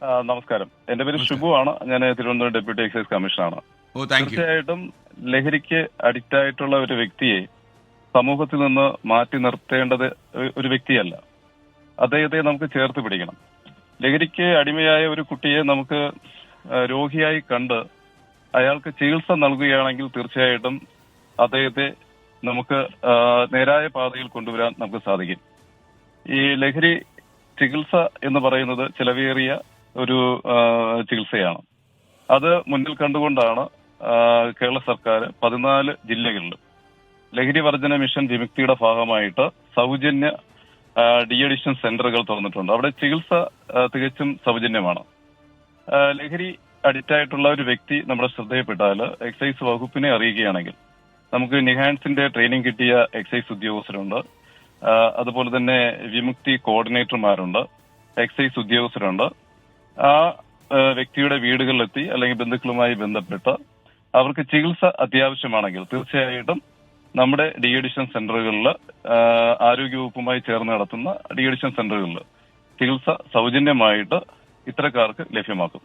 നമസ്കാരം. എന്റെ പേര് ഷിബു ആണ്. ഞാൻ തിരുവനന്തപുരം ഡെപ്യൂട്ടി എക്സൈസ് കമ്മീഷണറാണ്. തീർച്ചയായിട്ടും ലഹരിക്ക് അഡിക്റ്റ് ആയിട്ടുള്ള ഒരു വ്യക്തിയെ സമൂഹത്തിൽ നിന്ന് മാറ്റി നിർത്തേണ്ടത് ഒരു വ്യക്തിയല്ല, അദ്ദേഹത്തെ നമുക്ക് ചേർത്ത് പിടിക്കണം. ലഹരിക്ക് അടിമയായ ഒരു കുട്ടിയെ നമുക്ക് രോഗിയായി കണ്ട് അയാൾക്ക് ചികിത്സ നൽകുകയാണെങ്കിൽ തീർച്ചയായിട്ടും അദ്ദേഹത്തെ നമുക്ക് നേരായ പാതയിൽ കൊണ്ടുവരാൻ നമുക്ക് സാധിക്കും. ഈ ലഹരി ചികിത്സ എന്ന് പറയുന്നത് ചിലവേറിയ ഒരു ചികിത്സയാണ്. അത് മുന്നിൽ കണ്ടുകൊണ്ടാണ് കേരള സർക്കാർ 14 ജില്ലകളിൽ ലഹരി വർജന മിഷൻ വിമുക്തിയുടെ ഭാഗമായിട്ട് സൗജന്യ ഡി അഡിക്ഷൻ സെന്ററുകൾ തുറന്നിട്ടുണ്ട്. അവിടെ ചികിത്സ തികച്ചും സൗജന്യമാണ്. ലഹരി അഡിക്റ്റ് ആയിട്ടുള്ള ഒരു വ്യക്തി നമ്മുടെ ശ്രദ്ധയിൽപ്പെട്ടാൽ എക്സൈസ് വകുപ്പിനെ അറിയിക്കുകയാണെങ്കിൽ നമുക്ക് നിഹാൻസിന്റെ ട്രെയിനിങ് കിട്ടിയ എക്സൈസ് ഉദ്യോഗസ്ഥരുണ്ട്. അതുപോലെ തന്നെ വിമുക്തി കോർഡിനേറ്റർമാരുണ്ട്, എക്സൈസ് ഉദ്യോഗസ്ഥരുണ്ട്. ആ വ്യക്തിയുടെ വീടുകളിലെത്തി അല്ലെങ്കിൽ ബന്ധുക്കളുമായി ബന്ധപ്പെട്ട് അവർക്ക് ചികിത്സ അത്യാവശ്യമാണെങ്കിൽ തീർച്ചയായിട്ടും നമ്മുടെ ഡി അഡിക്ഷൻ സെന്ററുകളിൽ, ആരോഗ്യവകുപ്പുമായി ചേർന്ന് നടത്തുന്ന ഡി അഡിക്ഷൻ സെന്ററുകളിൽ ചികിത്സ സൗജന്യമായിട്ട് ഇത്തരക്കാർക്ക് ലഭ്യമാക്കും.